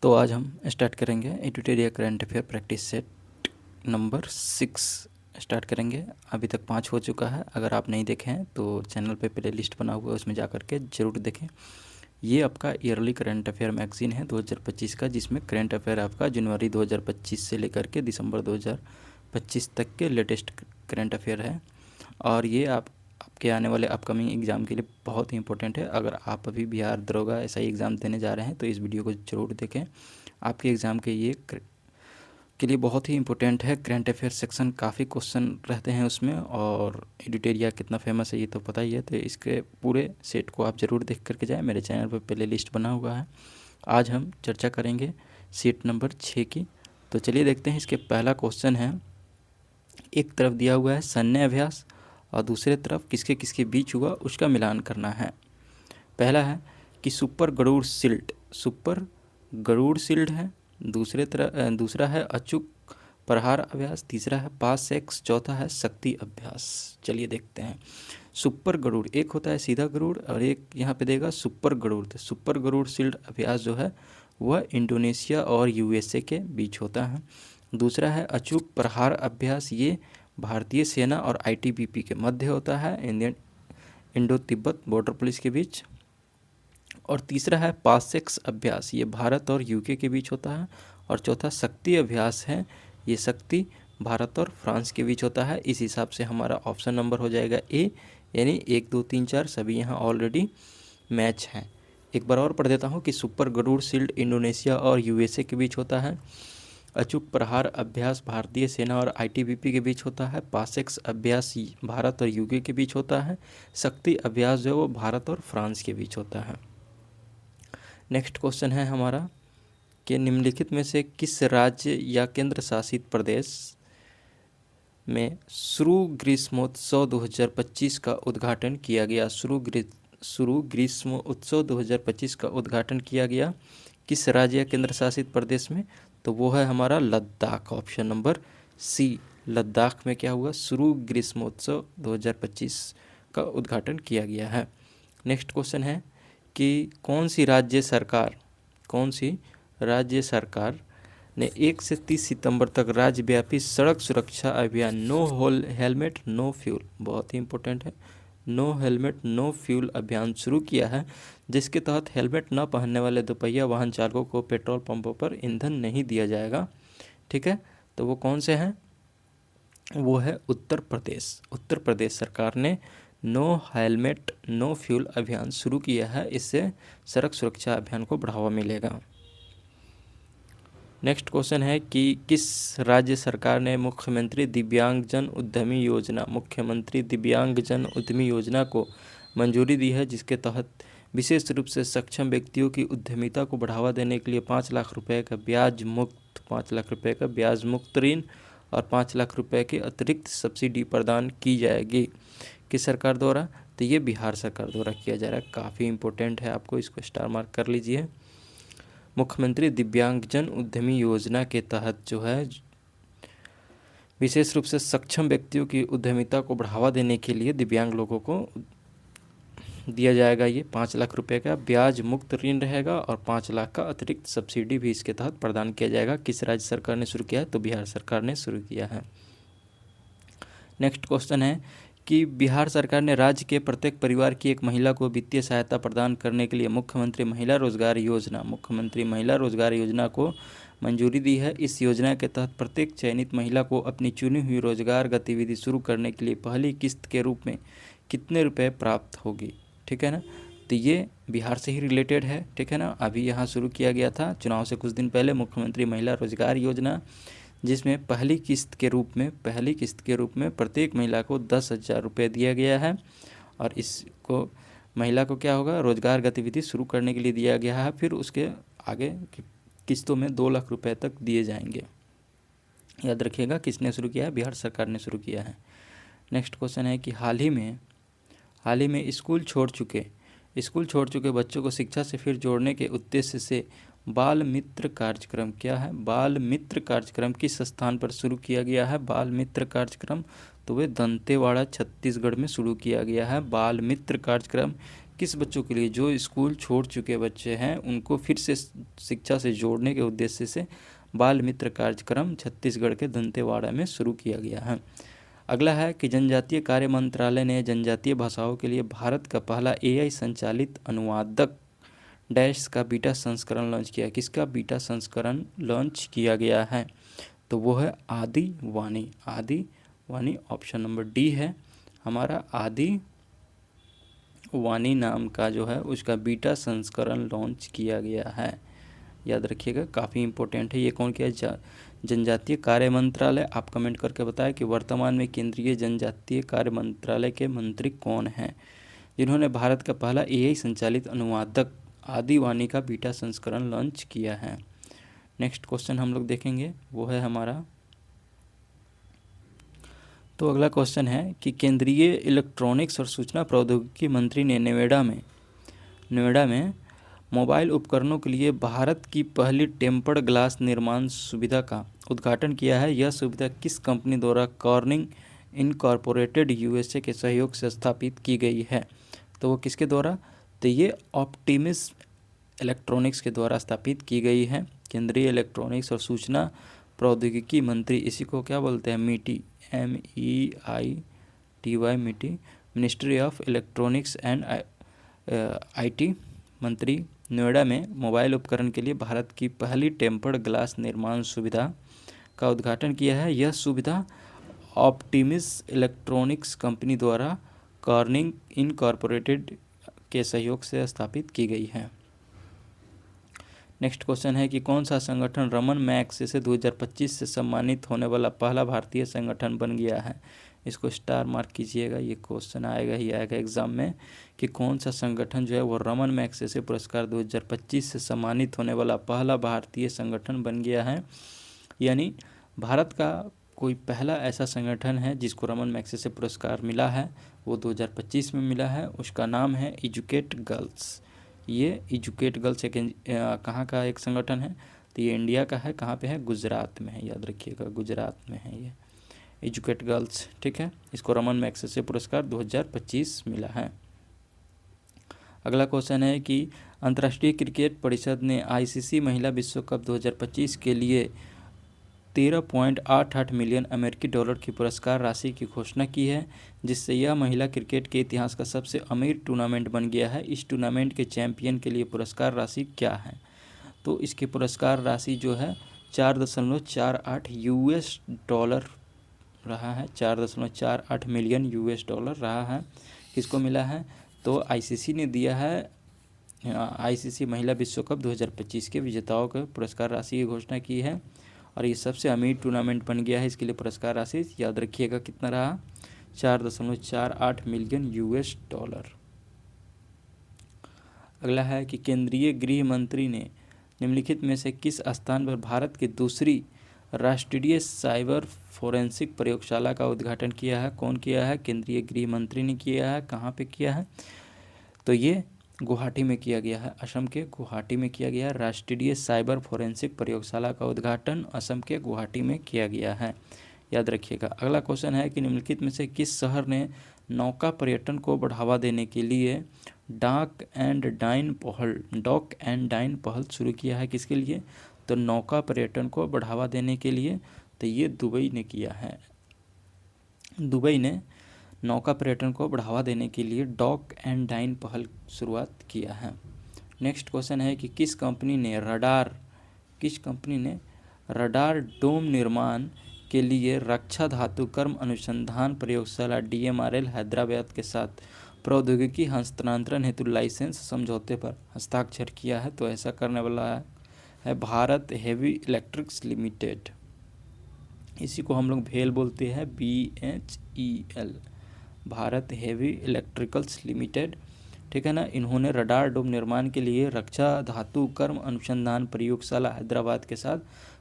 तो आज हम स्टार्ट करेंगे editorial current affair practice set number 6 start करेंगे। अभी तक 5 हो चुका है। अगर आप नहीं देखे हैं तो चैनल पे प्ले लिस्ट बना हुआ है, उसमें जा कर के ज़रूर देखें। ये आपका ईयरली करंट अफेयर मैगजीन है 2025 का, जिसमें करंट अफेयर आपका जनवरी 2025 से लेकर के दिसंबर 2025 तक के लेटेस्ट करंट अफेयर है। और ये आपके आने वाले अपकमिंग एग्ज़ाम के लिए बहुत ही इंपॉर्टेंट है। अगर आप अभी बिहार दरोगा ऐसा ही एग्ज़ाम देने जा रहे हैं तो इस वीडियो को ज़रूर देखें। आपके एग्ज़ाम के लिए बहुत ही इंपॉर्टेंट है। करंट अफेयर सेक्शन काफ़ी क्वेश्चन रहते हैं उसमें, और एडिटोरिया कितना फेमस है ये तो पता ही है। तो इसके पूरे सेट को आप ज़रूर देख करके जाएँ। मेरे चैनल पर प्ले लिस्ट बना हुआ है। आज हम चर्चा करेंगे सीट नंबर 6 की। तो चलिए देखते हैं। इसके पहला क्वेश्चन है, एक तरफ दिया हुआ है सैन्य अभ्यास और दूसरे तरफ किसके किसके बीच हुआ उसका मिलान करना है। पहला है कि सुपर गरुड़ शील्ड है। दूसरा है अचूक प्रहार अभ्यास। तीसरा है पास सेक्स। चौथा है शक्ति अभ्यास। चलिए देखते हैं। सुपर गरुड़, एक होता है सीधा गरुड़ और एक यहाँ पे देगा सुपर गरुड़। तो सुपर गरुड़ शील्ड अभ्यास जो है वह इंडोनेशिया और यूएसए के बीच होता है। दूसरा है अचूक प्रहार अभ्यास, ये भारतीय सेना और आईटीबीपी के मध्य होता है, इंडो तिब्बत बॉर्डर पुलिस के बीच। और तीसरा है पासेक्स अभ्यास, ये भारत और यूके के बीच होता है। और चौथा शक्ति अभ्यास है, ये शक्ति भारत और फ्रांस के बीच होता है। इस हिसाब से हमारा ऑप्शन नंबर हो जाएगा ए, यानी 1 2 3 4 सभी यहाँ ऑलरेडी मैच हैं। एक बार और पढ़ देता हूँ कि सुपर गरुड़ शील्ड इंडोनेशिया और यूएसए के बीच होता है। अचूक प्रहार अभ्यास भारतीय सेना और आईटीबीपी के बीच होता है। पासेक्स अभ्यास भारत और यूके के बीच होता है। शक्ति अभ्यास जो है वो भारत और फ्रांस के बीच होता है। नेक्स्ट क्वेश्चन है हमारा कि निम्नलिखित में से किस राज्य या केंद्र शासित प्रदेश में शुरू ग्रीष्मोत्सव 2025 का उद्घाटन किया गया। शुरू ग्रीष्मोत्सव 2025 का उद्घाटन किया गया किस राज्य या केंद्र शासित प्रदेश में? तो वो है हमारा Ladakh. Option number C, Ladakh में क्या हुआ? शुरू ग्रीष्मोत्सव 2025 का उद्घाटन किया गया है। नेक्स्ट क्वेश्चन है कि कौन सी राज्य सरकार ने 1 से 30 सितंबर तक राज्यव्यापी सड़क सुरक्षा अभियान नो हेलमेट नो फ्यूल, बहुत ही इंपॉर्टेंट है, नो हेलमेट नो फ्यूल अभियान शुरू किया है, जिसके तहत हेलमेट न पहनने वाले दोपहिया वाहन चालकों को पेट्रोल पंपों पर ईंधन नहीं दिया जाएगा। ठीक है, तो वो कौन से हैं? वो है उत्तर प्रदेश सरकार ने नो हेलमेट नो फ्यूल अभियान शुरू किया है। इससे सड़क सुरक्षा अभियान को बढ़ावा मिलेगा। नेक्स्ट क्वेश्चन है कि किस राज्य सरकार ने मुख्यमंत्री दिव्यांगजन उद्यमी योजना को मंजूरी दी है, जिसके तहत विशेष रूप से सक्षम व्यक्तियों की उद्यमिता को बढ़ावा देने के लिए 5 लाख रुपए का ब्याज मुक्त ऋण और 5 लाख रुपए की अतिरिक्त सब्सिडी प्रदान की जाएगी। किस सरकार द्वारा? तो ये बिहार सरकार द्वारा किया जा रहा है। काफ़ी इंपॉर्टेंट है, आपको इसको स्टार मार्क कर लीजिए। मुख्यमंत्री दिव्यांगजन उद्यमी योजना के तहत जो है विशेष रूप से सक्षम व्यक्तियों की उद्यमिता को बढ़ावा देने के लिए दिव्यांग लोगों को दिया जाएगा ये 5 लाख रुपए का ब्याज मुक्त ऋण रहेगा और 5 लाख का अतिरिक्त सब्सिडी भी इसके तहत प्रदान किया जाएगा। किस राज्य सरकार ने शुरू किया है? तो बिहार सरकार ने शुरू किया है। नेक्स्ट क्वेश्चन है कि बिहार सरकार ने राज्य के प्रत्येक परिवार की एक महिला को वित्तीय सहायता प्रदान करने के लिए मुख्यमंत्री महिला रोजगार योजना को मंजूरी दी है। इस योजना के तहत प्रत्येक चयनित महिला को अपनी चुनी हुई रोजगार गतिविधि शुरू करने के लिए पहली किस्त के रूप में कितने रुपए प्राप्त होगी? ठीक है ना, तो ये बिहार से ही रिलेटेड है। ठीक है ना, अभी यहाँ शुरू किया गया था चुनाव से कुछ दिन पहले मुख्यमंत्री महिला रोजगार योजना, जिसमें पहली किस्त के रूप में प्रत्येक महिला को 10,000 रुपये दिया गया है। और इसको महिला को क्या होगा? रोजगार गतिविधि शुरू करने के लिए दिया गया है। फिर उसके आगे किस्तों में 2 लाख रुपए तक दिए जाएंगे। याद रखिएगा, किसने शुरू किया है? बिहार सरकार ने शुरू किया है। नेक्स्ट क्वेश्चन है कि हाल ही में स्कूल छोड़ चुके बच्चों को शिक्षा से फिर जोड़ने के उद्देश्य से बाल मित्र कार्यक्रम क्या है? बाल मित्र कार्यक्रम किस स्थान पर शुरू किया गया है? बाल मित्र कार्यक्रम तो वे दंतेवाड़ा छत्तीसगढ़ में शुरू किया गया है। बाल मित्र कार्यक्रम किस बच्चों के लिए? जो स्कूल छोड़ चुके बच्चे हैं उनको फिर से शिक्षा से जोड़ने के उद्देश्य से बाल मित्र कार्यक्रम छत्तीसगढ़ के दंतेवाड़ा में शुरू किया गया है। अगला है कि जनजातीय कार्य मंत्रालय ने जनजातीय भाषाओं के लिए भारत का पहला AI संचालित अनुवादक डैश का बीटा संस्करण लॉन्च किया। किसका बीटा संस्करण लॉन्च किया गया है? तो वो है आदि वाणी। आदि वाणी ऑप्शन नंबर डी है हमारा। आदि वाणी नाम का जो है उसका बीटा संस्करण लॉन्च किया गया है। याद रखिएगा, काफ़ी इंपॉर्टेंट है। ये कौन किया? जनजातीय कार्य मंत्रालय। आप कमेंट करके बताएं कि वर्तमान में केंद्रीय जनजातीय कार्य मंत्रालय के मंत्री कौन हैं जिन्होंने भारत का पहला AI संचालित अनुवादक आदि वाणी का बीटा संस्करण लॉन्च किया है। नेक्स्ट क्वेश्चन हम लोग देखेंगे, वो है हमारा। तो अगला क्वेश्चन है कि केंद्रीय इलेक्ट्रॉनिक्स और सूचना प्रौद्योगिकी मंत्री ने नोएडा में मोबाइल उपकरणों के लिए भारत की पहली टेम्पर्ड ग्लास निर्माण सुविधा का उद्घाटन किया है। यह सुविधा किस कंपनी द्वारा कॉर्निंग इनकॉर्पोरेटेड USA के सहयोग से स्थापित की गई है? तो वो किसके द्वारा? तो ये ऑप्टिमिस इलेक्ट्रॉनिक्स के द्वारा स्थापित की गई है। केंद्रीय इलेक्ट्रॉनिक्स और सूचना प्रौद्योगिकी मंत्री, इसी को क्या बोलते हैं? MeITY, MEITY, MeITY, ministry of electronics and IT मंत्री नोएडा में मोबाइल उपकरण के लिए भारत की पहली टेम्पर्ड ग्लास निर्माण सुविधा का उद्घाटन किया है। यह सुविधा ऑप्टिमिस इलेक्ट्रॉनिक्स कंपनी द्वारा कॉर्निंग इनकॉर्पोरेटेड के सहयोग से स्थापित की गई है। नेक्स्ट क्वेश्चन है कि कौन सा संगठन रमन मैग्सेसे 2025 से सम्मानित होने वाला पहला भारतीय संगठन बन गया है? इसको स्टार मार्क कीजिएगा, ये क्वेश्चन आएगा ही आएगा एग्जाम में कि कौन सा संगठन जो है वो रमन मैग्सेसे पुरस्कार 2025 से सम्मानित होने वाला पहला भारतीय संगठन बन गया है। यानी भारत का कोई पहला ऐसा संगठन है जिसको रमन मैग्सेसे पुरस्कार मिला है, वो 2025 में मिला है। उसका नाम है एजुकेट गर्ल्स। ये एजुकेट गर्ल्स एक कहाँ का एक संगठन है? तो ये इंडिया का है। कहाँ पे है? गुजरात में है। याद रखिएगा, गुजरात में है ये एजुकेट गर्ल्स। ठीक है, इसको रमन मैग्सेसे पुरस्कार 2025 मिला है। अगला क्वेश्चन है कि अंतर्राष्ट्रीय क्रिकेट परिषद ने ICC महिला विश्व कप 2025 के लिए 13.88 मिलियन अमेरिकी डॉलर की पुरस्कार राशि की घोषणा की है, जिससे यह महिला क्रिकेट के इतिहास का सबसे अमीर टूर्नामेंट बन गया है। इस टूर्नामेंट के चैंपियन के लिए पुरस्कार राशि क्या है? तो इसकी पुरस्कार राशि जो है 4.48 US डॉलर रहा है। 4.48 मिलियन US डॉलर रहा है। किसको मिला है? तो ICC ने दिया है। ICC महिला विश्व कप 2025 के विजेताओं को पुरस्कार राशि की घोषणा की है और ये सबसे अमीर टूर्नामेंट बन गया है। इसके लिए पुरस्कार राशि याद रखिएगा कितना रहा? 4.48 मिलियन US डॉलर। अगला है कि केंद्रीय गृह मंत्री ने निम्नलिखित में से किस स्थान पर भारत की दूसरी राष्ट्रीय साइबर फोरेंसिक प्रयोगशाला का उद्घाटन किया है? कौन किया है? केंद्रीय गृह मंत्री ने किया है। कहाँ पे किया है? तो ये गुवाहाटी में किया गया है। असम के गुवाहाटी में किया गया है। राष्ट्रीय साइबर फोरेंसिक प्रयोगशाला का उद्घाटन असम के गुवाहाटी में किया गया है। याद रखिएगा। अगला क्वेश्चन है कि निम्नलिखित में से किस शहर ने नौका पर्यटन को बढ़ावा देने के लिए डॉक एंड डाइन पहल शुरू किया है? किसके लिए? तो नौका पर्यटन को बढ़ावा देने के लिए। तो ये दुबई ने किया है। दुबई ने नौका पर्यटन को बढ़ावा देने के लिए डॉक एंड डाइन पहल शुरुआत किया है। नेक्स्ट क्वेश्चन है कि किस कंपनी ने रडार डोम निर्माण के लिए रक्षा धातुकर्म अनुसंधान प्रयोगशाला DMRL हैदराबाद के साथ प्रौद्योगिकी हस्तांतरण हेतु लाइसेंस समझौते पर हस्ताक्षर किया है? तो ऐसा करने वाला है भारत हेवी इलेक्ट्रिक्स लिमिटेड। इसी को हम लोग भेल बोलते हैं, BHEL, Bharat heavy electricals limited. ठीक है ना। इन्होंने रडार डोम निर्माण के लिए रक्षा धातुकर्म अनुसंधान प्रयोगशाला हैदराबाद के साथ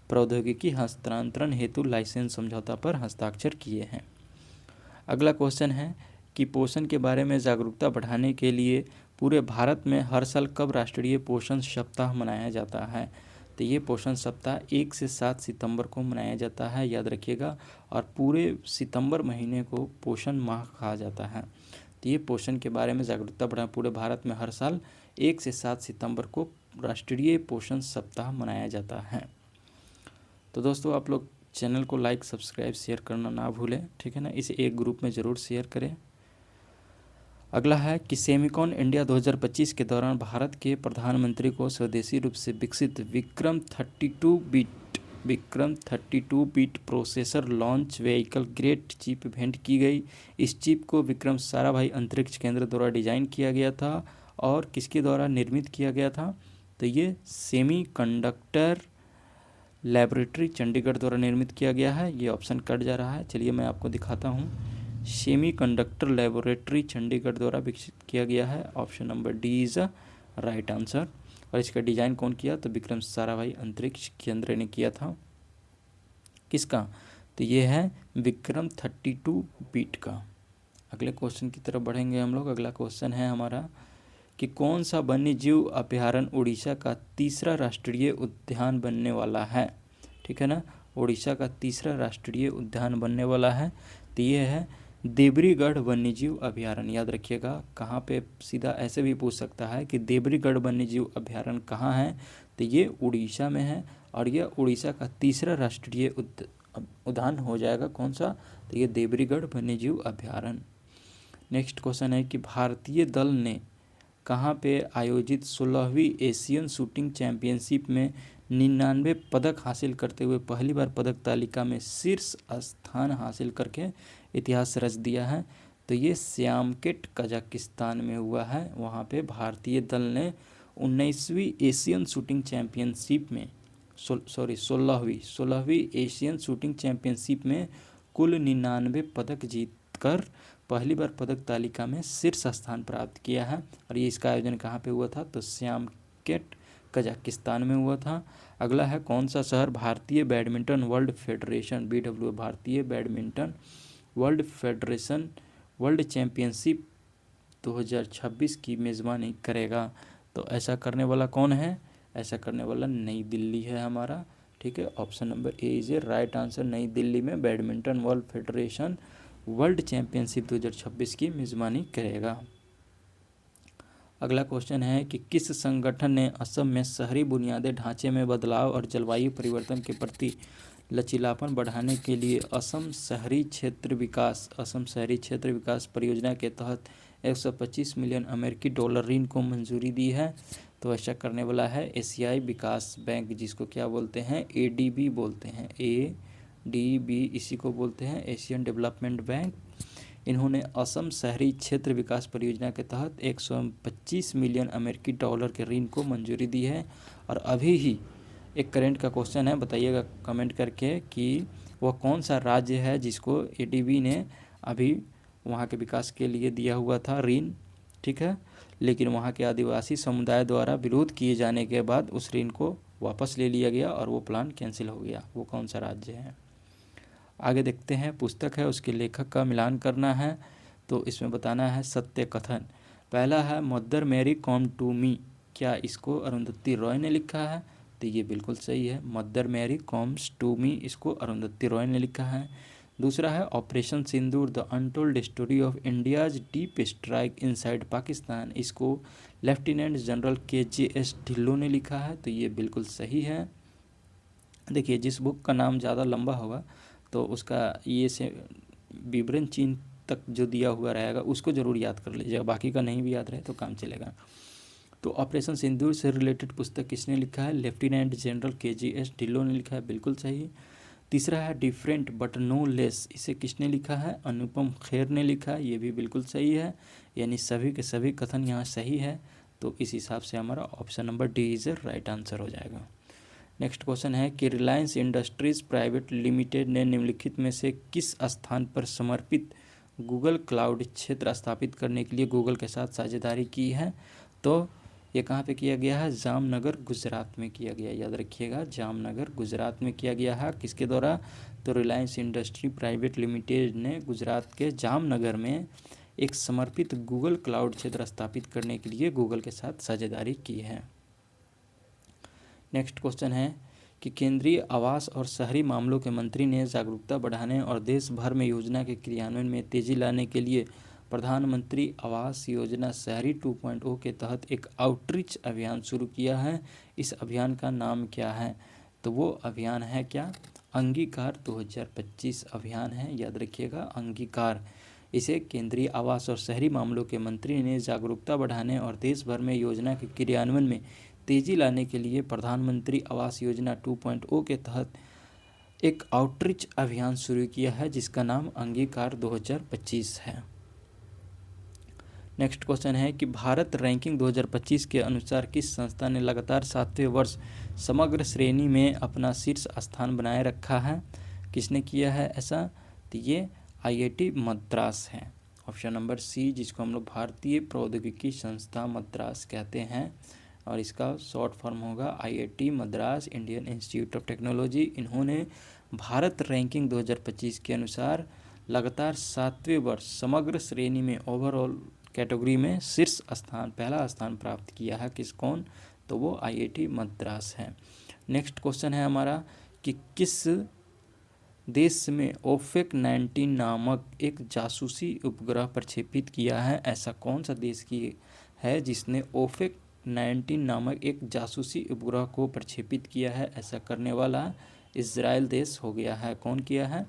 प्रौद्योगिकी हस्तांतरण हेतु लाइसेंस समझौता पर हस्ताक्षर किए हैं। अगला क्वेश्चन है कि पोषण के बारे में जागरूकता बढ़ाने के लिए पूरे भारत में हर साल कब राष्ट्रीय पोषण सप्ताह मनाया जाता है? तो ये पोषण सप्ताह 1 से 7 सितंबर को मनाया जाता है। याद रखिएगा। और पूरे सितंबर महीने को पोषण माह कहा जाता है। तो ये पोषण के बारे में जागरूकता बढ़ाएं। पूरे भारत में हर साल 1 से 7 सितंबर को राष्ट्रीय पोषण सप्ताह मनाया जाता है। तो दोस्तों आप लोग चैनल को लाइक, सब्सक्राइब, शेयर करना ना भूलें, ठीक है ना। इसे एक ग्रुप में ज़रूर शेयर करें। अगला है कि सेमिकॉन इंडिया 2025 के दौरान भारत के प्रधानमंत्री को स्वदेशी रूप से विकसित Vikram 32 bit processor launch vehicle grade chip भेंट की गई। इस चिप को विक्रम साराभाई अंतरिक्ष केंद्र द्वारा डिजाइन किया गया था और किसके द्वारा निर्मित किया गया था, तो ये सेमीकंडक्टर लैबोरेटरी चंडीगढ़ द्वारा निर्मित किया गया है। ये ऑप्शन कट जा रहा है, चलिए मैं आपको दिखाता हूँ। सेमीकंडक्टर लैबोरेटरी चंडीगढ़ द्वारा विकसित किया गया है। Option number D is a right answer. और इसका डिज़ाइन कौन किया, तो विक्रम साराभाई अंतरिक्ष केंद्र ने किया था। किसका, तो ये है विक्रम 32 बिट का। अगले क्वेश्चन की तरफ बढ़ेंगे हम लोग। अगला क्वेश्चन है हमारा कि कौन सा वन्य जीव अभ्यारण्य उड़ीसा का तीसरा राष्ट्रीय उद्यान बनने वाला है, ठीक है ना। उड़ीसा का तीसरा राष्ट्रीय उद्यान बनने वाला है, तो ये है देवरीगढ़ वन्यजीव अभ्यारण्य। याद रखिएगा, कहाँ पे सीधा ऐसे भी पूछ सकता है कि देवरीगढ़ वन्यजीव अभ्यारण्य कहाँ है, तो ये उड़ीसा में है और यह उड़ीसा का तीसरा राष्ट्रीय उद्यान हो जाएगा। कौन सा, तो ये देवरीगढ़ वन्यजीव अभ्यारण्य। नेक्स्ट क्वेश्चन है कि भारतीय दल ने कहाँ पे आयोजित 16वीं एशियन शूटिंग चैंपियनशिप में 99 पदक हासिल करते हुए पहली बार पदक तालिका में शीर्ष स्थान हासिल करके इतिहास रच दिया है, तो ये श्यामकेट कजाकिस्तान में हुआ है। वहाँ पे भारतीय दल ने 19वीं एशियन शूटिंग चैंपियनशिप में 16वीं एशियन शूटिंग चैंपियनशिप में कुल 99 पदक जीतकर पहली बार पदक तालिका में शीर्ष स्थान प्राप्त किया है। और ये इसका आयोजन कहाँ पे हुआ था, तो श्यामकेट कजाकिस्तान में हुआ था। अगला है कौन सा शहर भारतीय बैडमिंटन वर्ल्ड फेडरेशन BW भारतीय badminton world federation world championship 2026 की मेज़बानी करेगा, तो ऐसा करने वाला कौन है, ऐसा करने वाला नई दिल्ली है हमारा, ठीक है। Option number A is a right answer. नई दिल्ली में badminton world federation world championship 2026 की मेज़बानी करेगा। अगला क्वेश्चन है कि किस संगठन ने असम में शहरी बुनियादी ढांचे में बदलाव और जलवायु परिवर्तन के प्रति लचीलापन बढ़ाने के लिए असम शहरी क्षेत्र विकास परियोजना के तहत 125 मिलियन अमेरिकी डॉलर ऋण को मंजूरी दी है, तो ऐसा करने वाला है एशियाई विकास बैंक, जिसको क्या बोलते हैं, ADB बोलते हैं, ADB इसी को बोलते हैं, एशियन डेवलपमेंट बैंक। इन्होंने असम शहरी क्षेत्र विकास परियोजना के तहत 125 मिलियन अमेरिकी डॉलर के ऋण को मंजूरी दी है। और अभी ही एक करंट का क्वेश्चन है, बताइएगा कमेंट करके कि वह कौन सा राज्य है जिसको ADB ने अभी वहाँ के विकास के लिए दिया हुआ था ऋण, ठीक है, लेकिन वहाँ के आदिवासी समुदाय द्वारा विरोध किए जाने के बाद उस ऋण को वापस ले लिया गया और वो प्लान कैंसिल हो गया। वो कौन सा राज्य है, आगे देखते हैं। पुस्तक है, उसके लेखक का मिलान करना है, तो इसमें बताना है सत्य कथन। पहला है mother Mary come to me, क्या इसको अरुंधति रॉय ने लिखा है, तो ये बिल्कुल सही है, mother Mary comes to me इसको अरुंधति रॉय ने लिखा है। दूसरा है operation Sindoor the untold story of India's deep strike inside Pakistan, इसको लेफ्टिनेंट जनरल KJS ढिल्लों ने लिखा है, तो ये बिल्कुल सही है। देखिए, जिस बुक का नाम ज़्यादा लंबा होगा तो उसका ये से विवरण चिन्ह तक जो दिया हुआ रहेगा उसको ज़रूर याद कर लीजिएगा, बाकी का नहीं भी याद रहे तो काम चलेगा। तो ऑपरेशन सिंदूर से रिलेटेड पुस्तक किसने लिखा है, लेफ्टिनेंट जनरल KJS ढिल्लों ने लिखा है, बिल्कुल सही। तीसरा है डिफरेंट बट नो लेस, इसे किसने लिखा है, अनुपम खेर ने लिखा है, ये भी बिल्कुल सही है। यानी सभी के सभी कथन यहाँ सही है, तो इस हिसाब से हमारा option number D is right answer हो जाएगा। नेक्स्ट क्वेश्चन है कि रिलायंस इंडस्ट्रीज प्राइवेट लिमिटेड ने निम्नलिखित में से किस स्थान पर समर्पित गूगल क्लाउड क्षेत्र स्थापित करने के लिए गूगल के साथ साझेदारी की है, तो ये कहाँ पे किया गया है, जामनगर गुजरात में किया गया। याद रखिएगा, जामनगर गुजरात में किया गया है, किसके द्वारा, तो रिलायंस इंडस्ट्री प्राइवेट लिमिटेड ने गुजरात के जामनगर में एक समर्पित गूगल क्लाउड क्षेत्र स्थापित करने के लिए गूगल के साथ साझेदारी की है। नेक्स्ट क्वेश्चन है कि केंद्रीय आवास और शहरी मामलों के मंत्री ने जागरूकता बढ़ाने और देश भर में योजना के क्रियान्वयन में तेजी लाने के लिए प्रधानमंत्री आवास योजना शहरी 2.0 के तहत एक आउटरीच अभियान शुरू किया है। इस अभियान का नाम क्या है? तो वो अभियान है क्या? अंगीकार 2025 अभियान है, याद रखिएगा, अंगीकार। इसे केंद्रीय आवास और शहरी मामलों के मंत्री ने जागरूकता बढ़ाने और देश भर में योजना के क्रियान्वयन में तेजी लाने के लिए प्रधानमंत्री आवास योजना 2.0 के तहत एक आउटरीच अभियान शुरू किया है, जिसका नाम अंगीकार 2025 है। नेक्स्ट क्वेश्चन है कि भारत रैंकिंग 2025 के अनुसार किस संस्था ने लगातार 7वें वर्ष समग्र श्रेणी में अपना शीर्ष स्थान बनाए रखा है? किसने किया है ऐसा? तो ये IIT मद्रास है। ऑप्शन नंबर सी, जिसको हम लोग भारतीय प्रौद्योगिकी संस्था मद्रास कहते हैं, और इसका शॉर्ट फॉर्म होगा IIT Madras, Indian institute of technology. इन्होंने भारत रैंकिंग 2025 के अनुसार लगातार 7वें वर्ष समग्र श्रेणी में ओवरऑल कैटेगरी में शीर्ष स्थान, पहला स्थान प्राप्त किया है। कौन? तो वो IIT मद्रास है। नेक्स्ट क्वेश्चन है हमारा कि किस देश में OPEC 19 नामक एक जासूसी उपग्रह प्रक्षेपित किया है? ऐसा कौन सा देश की है जिसने OPEC 19 नामक एक जासूसी उपग्रह को प्रक्षेपित किया है? ऐसा करने वाला इजराइल देश हो गया है। कौन किया है?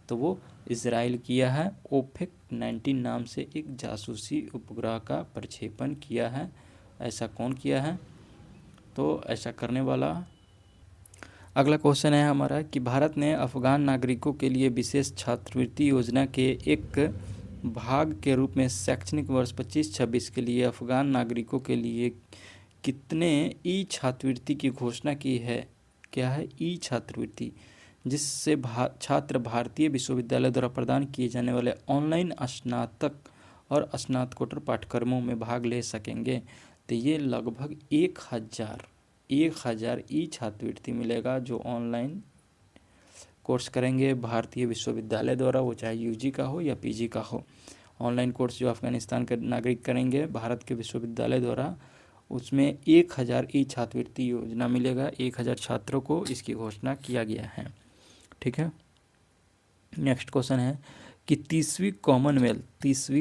तो वो इजराइल किया है। OPEC 19 नाम से एक जासूसी उपग्रह का प्रक्षेपण किया है। ऐसा कौन किया है? तो ऐसा करने वाला। अगला क्वेश्चन है हमारा कि भारत ने अफगान नागरिकों के लिए विशेष छात्रवृत्ति योजना के एक भाग के रूप में शैक्षणिक वर्ष 25-26 के लिए अफगान नागरिकों के लिए कितने ई छात्रवृत्ति की घोषणा की है? क्या है? ई छात्रवृत्ति, जिससे छात्र भारतीय विश्वविद्यालय द्वारा प्रदान किए जाने वाले ऑनलाइन स्नातक और स्नातकोत्तर पाठ्यक्रमों में भाग ले सकेंगे। तो ये लगभग 1000 ई छात्रवृत्ति मिलेगा जो ऑनलाइन कोर्स करेंगे भारतीय विश्वविद्यालय द्वारा, वो चाहे UG का हो या PG का हो। ऑनलाइन कोर्स जो अफगानिस्तान के नागरिक करेंगे भारत के विश्वविद्यालय द्वारा, उसमें 1000 ई छात्रवृत्ति योजना मिलेगा। 1000 छात्रों को इसकी घोषणा किया गया है। ठीक है। नेक्स्ट क्वेश्चन है कि 30वीं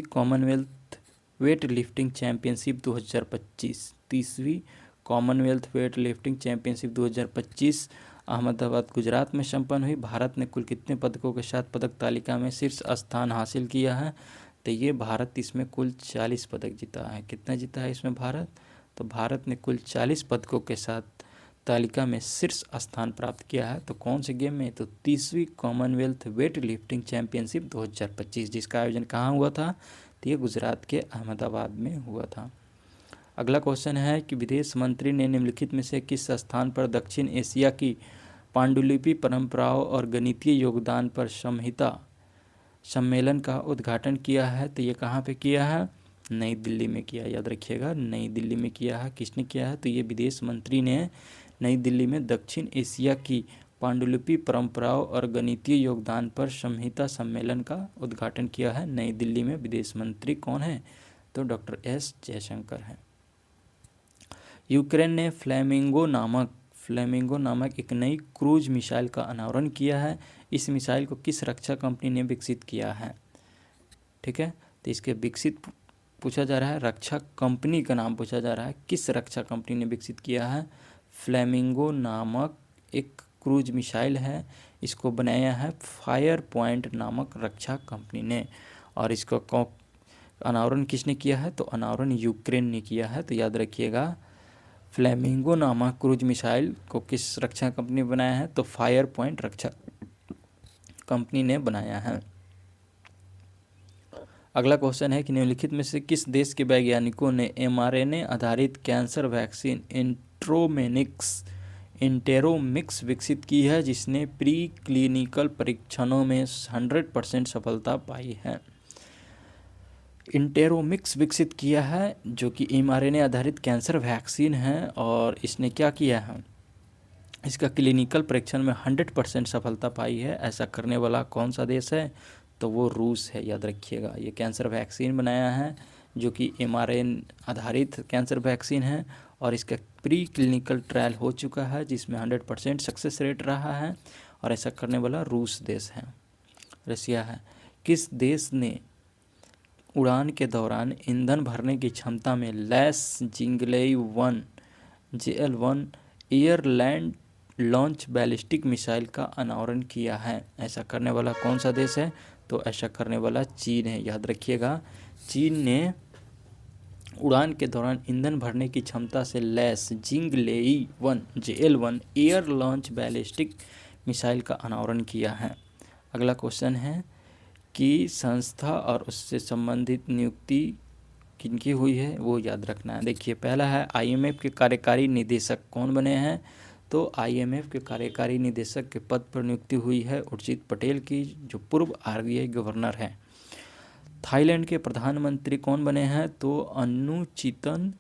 कॉमनवेल्थ वेट लिफ्टिंग चैंपियनशिप 2025, 30वीं Commonwealth weight lifting championship 2025 Ahmedabad Gujarat में संपन्न हुई। भारत ने कुल कितने पदकों के साथ पदक तालिका में शीर्ष स्थान हासिल किया है? तो ये भारत इसमें कुल 40 पदक जीता है। कितना जीता है इसमें भारत? तो भारत ने कुल 40 पदकों के साथ तालिका में शीर्ष स्थान प्राप्त किया है। तो कौन से गेम में? तो 30वीं कॉमनवेल्थ वेट लिफ्टिंग चैंपियनशिप 2025, जिसका आयोजन कहाँ हुआ था? तो ये गुजरात के अहमदाबाद में हुआ था। अगला क्वेश्चन है कि विदेश मंत्री ने निम्नलिखित में से किस स्थान पर दक्षिण एशिया की पांडुलिपि परंपराओं और गणितीय योगदान पर संहिता सम्मेलन का उद्घाटन किया है? तो ये कहाँ पे किया है? नई दिल्ली में किया। याद रखिएगा, नई दिल्ली में किया है। किसने किया है? तो ये विदेश मंत्री ने नई दिल्ली में दक्षिण एशिया की पांडुलिपि परंपराओं और गणितीय योगदान पर संहिता सम्मेलन का उद्घाटन किया है। नई दिल्ली में विदेश मंत्री कौन है? तो डॉक्टर S जयशंकर हैं। यूक्रेन ने फ्लेमिंगो नामक एक नई क्रूज मिसाइल का अनावरण किया है। इस मिसाइल को किस रक्षा कंपनी ने विकसित किया है? ठीक है, तो इसके विकसित पूछा जा रहा है, रक्षा कंपनी का नाम पूछा जा रहा है। किस रक्षा कंपनी ने विकसित किया है? फ्लेमिंगो नामक एक क्रूज मिसाइल है, इसको बनाया है फायर पॉइंट नामक रक्षा कंपनी ने। और इसका अनावरण किसने किया है? तो अनावरण यूक्रेन ने किया है। तो याद रखिएगा, फ्लेमिंगो नामक क्रूज मिसाइल को किस रक्षा कंपनी ने बनाया है? तो फायर पॉइंट रक्षा कंपनी ने बनाया है। अगला क्वेश्चन है कि निम्नलिखित में से किस देश के वैज्ञानिकों ने mRNA आधारित कैंसर वैक्सीन इंटेरोमिक्स विकसित की है, जिसने प्री क्लिनिकल परीक्षणों में 100% सफलता पाई है? इंटेरोमिक्स विकसित किया है, जो कि mRNA आधारित कैंसर वैक्सीन है, और इसने क्या किया है? इसका क्लिनिकल परीक्षण में 100% सफलता पाई है। ऐसा करने वाला कौन सा देश है? तो वो रूस है। याद रखिएगा, ये कैंसर वैक्सीन बनाया है जो कि mRNA आधारित कैंसर वैक्सीन है, और इसका प्री क्लिनिकल ट्रायल हो चुका है जिसमें 100% सक्सेस रेट रहा है, और ऐसा करने वाला रूस देश है, रसिया है। किस देश ने उड़ान के दौरान ईंधन भरने की क्षमता में lace जिंगलेई 1 JL-1 air land launch ballistic missile का अनावरण किया है। ऐसा करने वाला कौन सा देश है? तो ऐसा करने वाला चीन है। याद रखिएगा, चीन ने उड़ान के दौरान ईंधन भरने की क्षमता से lace जिंगलेई 1 JL-1 air launch ballistic missile का अनावरण किया है। अगला क्वेश्चन है कि संस्था और उससे संबंधित नियुक्ति किनकी हुई है, वो याद रखना है। देखिए, पहला है IMF के कार्यकारी निदेशक कौन बने हैं? तो IMF के कार्यकारी निदेशक के पद पर नियुक्ति हुई है उर्जित पटेल की, जो पूर्व RBI गवर्नर हैं। थाईलैंड के प्रधानमंत्री कौन बने हैं? तो अनुचितन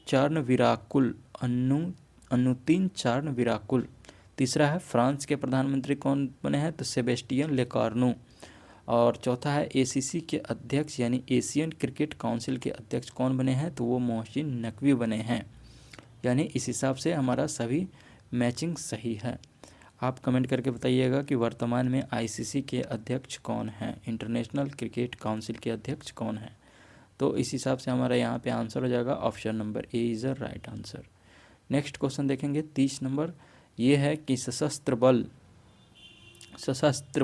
चार्नविराकुल, अनुतिन चार्नविराकुल। तीसरा है फ्रांस के प्रधानमंत्री कौन बने हैं? तो सेबेस्टियन लेकार्नू। और चौथा है ACC के अध्यक्ष यानी एशियन क्रिकेट काउंसिल के अध्यक्ष कौन बने हैं? तो वो मोहसिन नकवी बने हैं। यानी इस हिसाब से हमारा सभी मैचिंग सही है। आप कमेंट करके बताइएगा कि वर्तमान में ICC के अध्यक्ष कौन हैं, इंटरनेशनल क्रिकेट काउंसिल के अध्यक्ष कौन हैं। तो इस हिसाब से हमारा यहाँ पे आंसर हो जाएगा option number A is the right answer. Next question देखेंगे 30 नंबर। ये है कि सशस्त्र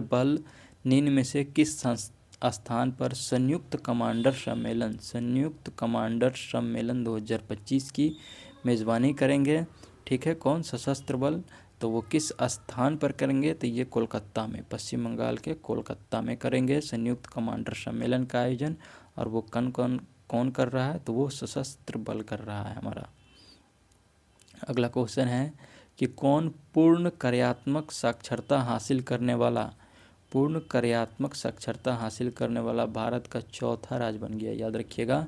बल निम्न में से किस स्थान पर संयुक्त कमांडर सम्मेलन 2025 की मेज़बानी करेंगे? ठीक है, कौन? सशस्त्र बल। तो वो किस स्थान पर करेंगे? तो ये कोलकाता में, पश्चिम बंगाल के कोलकाता में करेंगे संयुक्त कमांडर सम्मेलन का आयोजन। और वो कौन कर रहा है? तो वो सशस्त्र बल कर रहा है हमारा। अगला क्वेश्चन है कि कौन पूर्ण कार्यात्मक साक्षरता हासिल करने वाला भारत का चौथा राज्य बन गया? याद रखिएगा,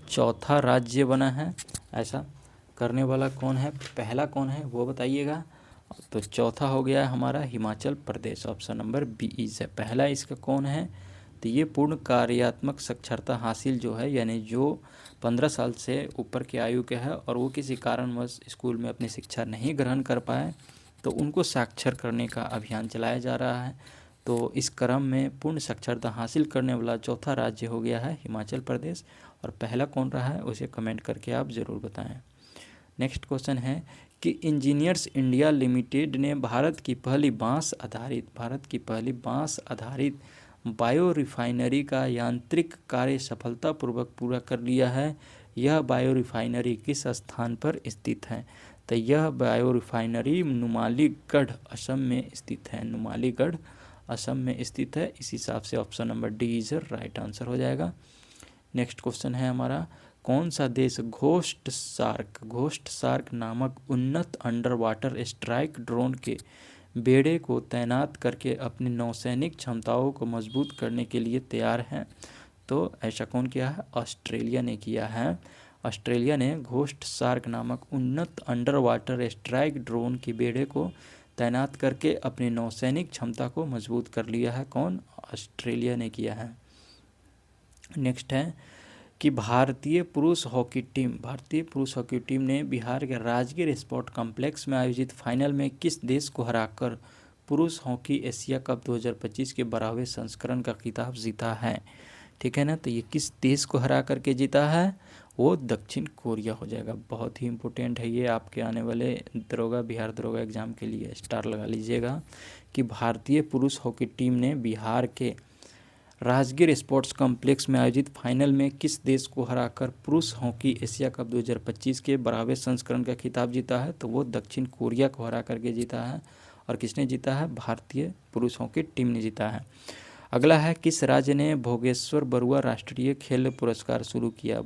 चौथा राज्य बना है। ऐसा करने वाला कौन है? पहला कौन है वो बताइएगा। तो चौथा हो गया हमारा Himachal Pradesh, option number B is है पहला। इसका कौन है? तो ये पूर्ण कार्यात्मक साक्षरता हासिल जो है, यानी जो 15 साल से ऊपर की आयु के है और वो किसी कारणवश स्कूल में अपनी शिक्षा नहीं ग्रहण कर पाए, तो उनको साक्षर करने का अभियान चलाया जा रहा है। तो इस क्रम में पूर्ण साक्षरता हासिल करने वाला चौथा राज्य हो गया है हिमाचल प्रदेश। और पहला कौन रहा है उसे कमेंट करके आप ज़रूर बताएं। नेक्स्ट क्वेश्चन है कि इंजीनियर्स इंडिया लिमिटेड ने भारत की पहली बांस आधारित बायो रिफाइनरी का यांत्रिक कार्य सफलतापूर्वक पूरा कर लिया है। यह बायो रिफाइनरी किस स्थान पर स्थित है? तो यह बायो रिफाइनरी नुमालीगढ़ असम में स्थित है। इस हिसाब से option number D is right answer हो जाएगा। नेक्स्ट क्वेश्चन है हमारा, कौन सा देश घोस्ट शार्क नामक उन्नत अंडर वाटर स्ट्राइक ड्रोन के बेड़े को तैनात करके अपनी नौसैनिक क्षमताओं को मजबूत करने के लिए तैयार है? तो ऐसा कौन किया है? ऑस्ट्रेलिया ने किया है। ऑस्ट्रेलिया ने घोस्ट शार्क नामक उन्नत अंडर वाटर स्ट्राइक ड्रोन के बेड़े को तैनात करके अपनी नौसैनिक क्षमता को मजबूत कर लिया है। कौन? ऑस्ट्रेलिया ने किया है। नेक्स्ट है कि भारतीय पुरुष हॉकी टीम ने बिहार के राजगीर स्पोर्ट कॉम्प्लेक्स में आयोजित फाइनल में किस देश को हराकर पुरुष हॉकी एशिया कप 2025 के 12वें संस्करण का खिताब जीता है? ठीक है ना, तो ये किस देश को हरा करके जीता है? वो दक्षिण कोरिया हो जाएगा। बहुत ही इम्पोर्टेंट है ये आपके आने वाले बिहार दरोगा एग्ज़ाम के लिए, स्टार लगा लीजिएगा कि भारतीय पुरुष हॉकी टीम ने बिहार के राजगीर स्पोर्ट्स कॉम्प्लेक्स में आयोजित फाइनल में किस देश को हराकर पुरुष हॉकी एशिया कप 2025 के 12वें संस्करण का खिताब जीता है? तो वो दक्षिण कोरिया को हरा करके जीता है। और किसने जीता है? भारतीय पुरुष हॉकी टीम ने जीता है। अगला है, किस राज्य ने भोगेश्वर बरुआ राष्ट्रीय खेल पुरस्कार शुरू किया?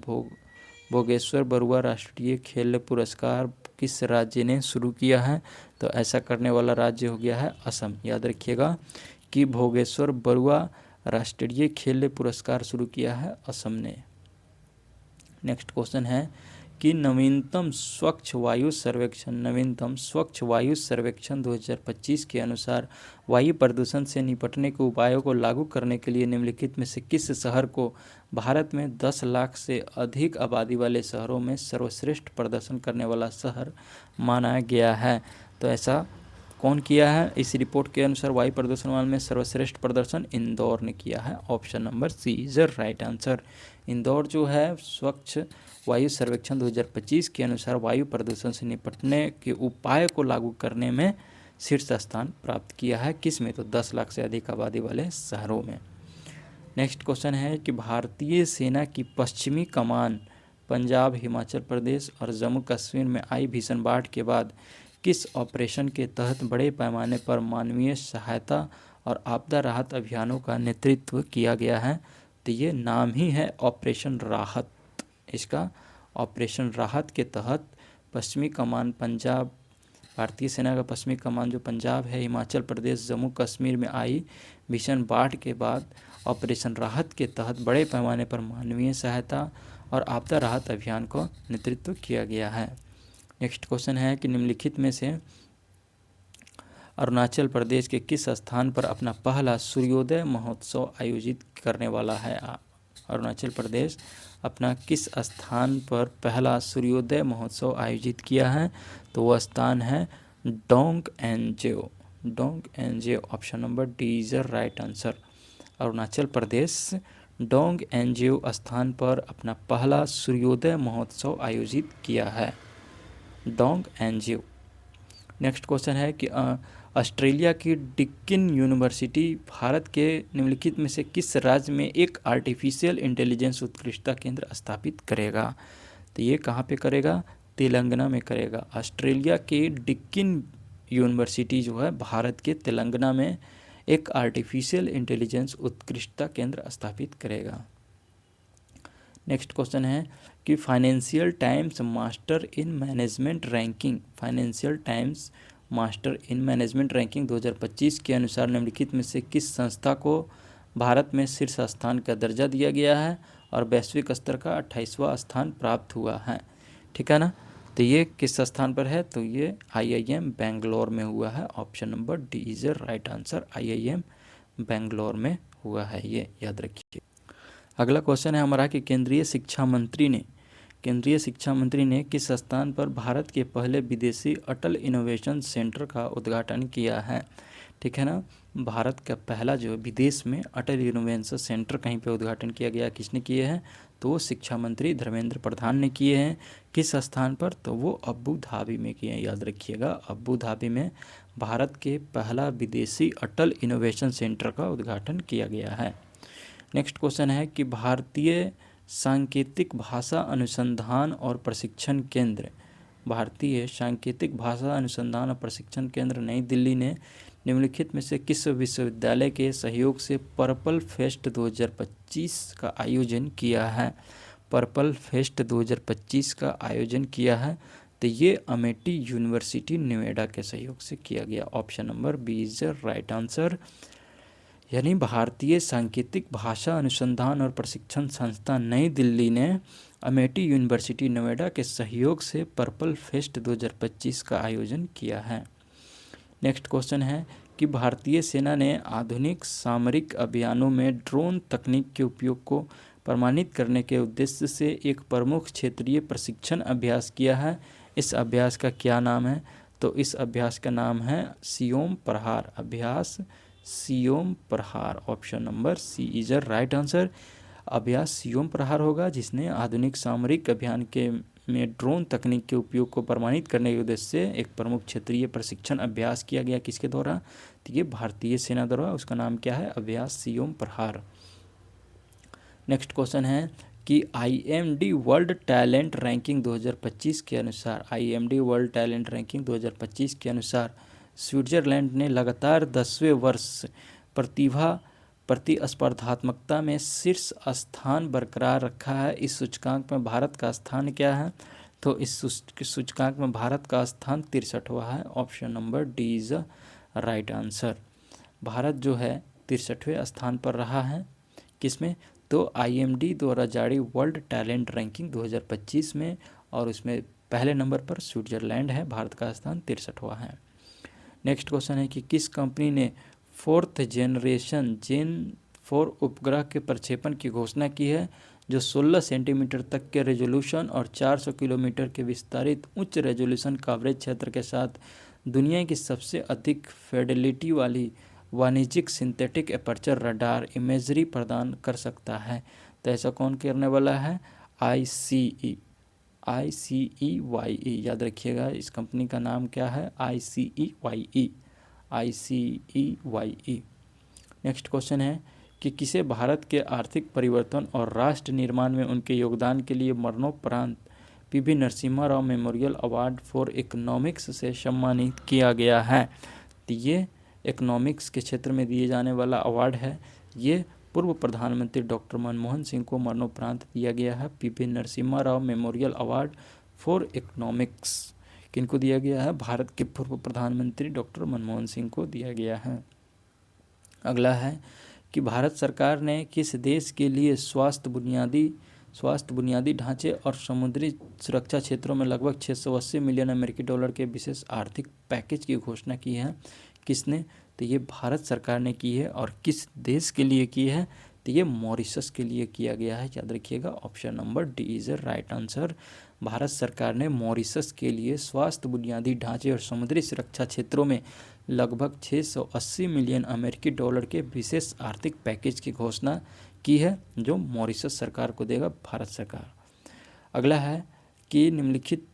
भोगेश्वर बरुआ राष्ट्रीय खेल पुरस्कार किस राज्य ने शुरू किया है? तो ऐसा करने वाला राज्य हो गया है असम। याद रखिएगा कि भोगेश्वर बरुआ राष्ट्रीय खेल पुरस्कार शुरू किया है असम ने। नेक्स्ट क्वेश्चन है कि नवीनतम स्वच्छ वायु सर्वेक्षण 2025 के अनुसार वायु प्रदूषण से निपटने के उपायों को लागू करने के लिए निम्नलिखित में से किस शहर को भारत में 10 लाख से अधिक आबादी वाले शहरों में सर्वश्रेष्ठ प्रदर्शन करने वाला शहर माना गया है? तो ऐसा कौन किया है? इस रिपोर्ट के अनुसार वायु प्रदूषण मामले में सर्वश्रेष्ठ प्रदर्शन इंदौर ने किया है। Option number C is the right answer. Indore जो है स्वच्छ वायु सर्वेक्षण 2025 के अनुसार वायु प्रदूषण से निपटने के उपाय को लागू करने में शीर्ष स्थान प्राप्त किया है। किस में? तो 10 लाख से अधिक आबादी वाले शहरों में। नेक्स्ट क्वेश्चन है कि भारतीय सेना की पश्चिमी कमान पंजाब, हिमाचल प्रदेश और जम्मू कश्मीर में आई भीषण बाढ़ के बाद किस ऑपरेशन के तहत बड़े पैमाने पर मानवीय सहायता और आपदा राहत अभियानों का नेतृत्व किया गया है? तो ये नाम ही है ऑपरेशन राहत। इसका ऑपरेशन राहत के तहत पश्चिमी कमान पंजाब, भारतीय सेना का पश्चिमी कमान जो पंजाब है, हिमाचल प्रदेश, जम्मू कश्मीर में आई भीषण बाढ़ के बाद ऑपरेशन राहत के तहत बड़े पैमाने पर मानवीय सहायता और आपदा राहत अभियान को नेतृत्व किया गया है। नेक्स्ट क्वेश्चन है कि निम्नलिखित में से अरुणाचल प्रदेश के किस स्थान पर अपना पहला सूर्योदय महोत्सव आयोजित करने वाला है? अरुणाचल प्रदेश अपना किस स्थान पर पहला सूर्योदय महोत्सव आयोजित किया है? तो वह स्थान है Dong Anjaw. Dong Anjaw, option number D is the right answer. Arunachal Pradesh Dong Anjaw स्थान पर अपना पहला सूर्योदय महोत्सव आयोजित किया है, डोंग एनजेओ। नेक्स्ट क्वेश्चन है कि ऑस्ट्रेलिया की डिकिन यूनिवर्सिटी भारत के निम्नलिखित में से किस राज्य में एक आर्टिफिशियल इंटेलिजेंस उत्कृष्टता केंद्र स्थापित करेगा? तो ये कहाँ पे करेगा? तेलंगाना में करेगा। ऑस्ट्रेलिया के डिकिन यूनिवर्सिटी जो है भारत के तेलंगाना में एक आर्टिफिशियल इंटेलिजेंस उत्कृष्टता केंद्र स्थापित करेगा। नेक्स्ट क्वेश्चन है कि financial times master in management ranking, financial times master in management ranking 2025 के अनुसार निम्नलिखित में से किस संस्था को भारत में शीर्ष स्थान का दर्जा दिया गया है और वैश्विक स्तर का 28वां स्थान प्राप्त हुआ है? ठीक है ना। तो ये किस स्थान पर है? तो ये IIM बेंगलोर में हुआ है। Option number D is right answer. IIM Bangalore में हुआ है, ये याद रखिए। अगला क्वेश्चन है हमारा कि केंद्रीय शिक्षा मंत्री ने किस स्थान पर भारत के पहले विदेशी अटल इनोवेशन सेंटर का उद्घाटन किया है? ठीक है ना। भारत का पहला जो विदेश में अटल इनोवेशन सेंटर कहीं पे उद्घाटन किया गया, किसने किए हैं? तो वो शिक्षा मंत्री धर्मेंद्र प्रधान ने किए हैं। किस स्थान पर? तो वो अबू धाबी में किए हैं, याद रखिएगा। अबू धाबी में भारत के पहला विदेशी अटल इनोवेशन सेंटर का उद्घाटन किया गया है। नेक्स्ट क्वेश्चन है कि भारतीय सांकेतिक भाषा अनुसंधान और प्रशिक्षण केंद्र, भारतीय सांकेतिक भाषा अनुसंधान और प्रशिक्षण केंद्र नई दिल्ली ने निम्नलिखित में से किस विश्वविद्यालय के सहयोग से पर्पल फेस्ट 2025 का आयोजन किया है? पर्पल फेस्ट 2025 का आयोजन किया है, तो ये अमेठी यूनिवर्सिटी नोएडा के सहयोग से किया गया। Option number B is the right answer. यानी भारतीय सांकेतिक भाषा अनुसंधान और प्रशिक्षण संस्थान नई दिल्ली ने अमेठी यूनिवर्सिटी नोएडा के सहयोग से पर्पल फेस्ट 2025 का आयोजन किया है। नेक्स्ट क्वेश्चन है कि भारतीय सेना ने आधुनिक सामरिक अभियानों में ड्रोन तकनीक के उपयोग को प्रमाणित करने के उद्देश्य से एक प्रमुख क्षेत्रीय प्रशिक्षण अभ्यास किया है। इस अभ्यास का क्या नाम है? तो इस अभ्यास का नाम है सियोम प्रहार अभ्यास, Siyom Prahar. Option number C is the right answer. अभ्यास सियोम प्रहार होगा जिसने आधुनिक सामरिक अभियान के में ड्रोन तकनीक के उपयोग को प्रमाणित करने के उद्देश्य से एक प्रमुख क्षेत्रीय प्रशिक्षण अभ्यास किया गया। किसके द्वारा? तो ये भारतीय सेना द्वारा। उसका नाम क्या है? अभ्यास सियोम प्रहार। नेक्स्ट क्वेश्चन है कि IMD वर्ल्ड टैलेंट रैंकिंग 2025 के अनुसार, IMD वर्ल्ड टैलेंट रैंकिंग 2025 के अनुसार स्विट्जरलैंड ने लगातार 10वें वर्ष प्रतिस्पर्धात्मकता में शीर्ष स्थान बरकरार रखा है। इस सूचकांक में भारत का स्थान क्या है? तो इस सूचकांक में भारत का स्थान 63वां है। Option number D is right answer. Bharat जो है 63वें स्थान पर रहा है। किसमें? तो IMD द्वारा जारी वर्ल्ड टैलेंट रैंकिंग 2025 में, और उसमें पहले नंबर पर स्विट्जरलैंड है। भारत का स्थान 63वां है। नेक्स्ट क्वेश्चन है कि किस कंपनी ने 4th जनरेशन जेन 4 उपग्रह के प्रक्षेपण की घोषणा की है जो 16 सेंटीमीटर तक के रेजोल्यूशन और 400 किलोमीटर के विस्तारित उच्च रेजोल्यूशन कवरेज क्षेत्र के साथ दुनिया की सबसे अधिक फिडेलिटी वाली वाणिज्यिक सिंथेटिक एपर्चर रडार इमेजरी प्रदान कर सकता है। तो ऐसा कौन करने वाला है? ICEYE, याद रखिएगा इस कंपनी का नाम क्या है? ICEYE। नेक्स्ट क्वेश्चन है कि किसे भारत के आर्थिक परिवर्तन और राष्ट्र निर्माण में उनके योगदान के लिए मरणोपरांत PV Narasimha Rao memorial award for economics से सम्मानित किया गया है? तो ये इकोनॉमिक्स के क्षेत्र में दिए जाने वाला अवार्ड है। ये पूर्व प्रधानमंत्री डॉक्टर मनमोहन सिंह को मरणोपरांत दिया गया है। PV Narasimha Rao memorial award for economics किनको दिया गया है? भारत के पूर्व प्रधानमंत्री डॉक्टर मनमोहन सिंह को दिया गया है। अगला है कि भारत सरकार ने किस देश के लिए स्वास्थ्य बुनियादी ढांचे और समुद्री सुरक्षा क्षेत्रों में लगभग 680 मिलियन अमेरिकी डॉलर के विशेष आर्थिक पैकेज की घोषणा की है? किसने? तो ये भारत सरकार ने की है। और किस देश के लिए की है? तो ये मॉरिशस के लिए किया गया है। याद रखिएगा option number D is the right answer. Bharat सरकार ने मॉरिशस के लिए स्वास्थ्य बुनियादी ढांचे और समुद्री सुरक्षा क्षेत्रों में लगभग 680 मिलियन अमेरिकी डॉलर के विशेष आर्थिक पैकेज की घोषणा की है, जो मॉरिशस सरकार को देगा भारत सरकार। अगला है कि निम्नलिखित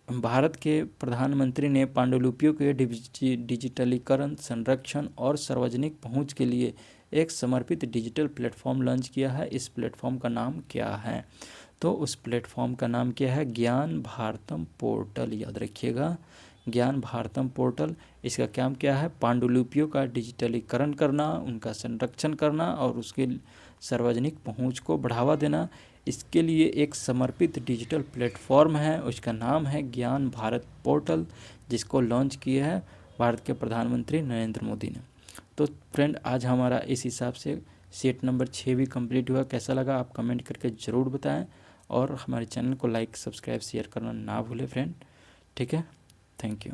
भारत के प्रधानमंत्री ने पांडुलिपियों के डिजिटलीकरण, संरक्षण और सार्वजनिक पहुंच के लिए एक समर्पित डिजिटल प्लेटफॉर्म लॉन्च किया है। इस प्लेटफॉर्म का नाम क्या है? तो उस प्लेटफॉर्म का नाम क्या है? ज्ञान भारतम पोर्टल। याद रखिएगा ज्ञान भारतम पोर्टल। इसका काम क्या है? पांडुलिपियों का डिजिटलीकरण करना, उनका संरक्षण करना और उसके सार्वजनिक पहुंच को बढ़ावा देना। इसके लिए एक समर्पित डिजिटल प्लेटफॉर्म है, उसका नाम है ज्ञान भारत पोर्टल, जिसको लॉन्च किया है भारत के प्रधानमंत्री नरेंद्र मोदी ने। तो फ्रेंड, आज हमारा इस हिसाब से सेट नंबर 6 भी कंप्लीट हुआ। कैसा लगा आप कमेंट करके ज़रूर बताएं और हमारे चैनल को लाइक, सब्सक्राइब, शेयर करना ना भूलें फ्रेंड। ठीक है, थैंक यू।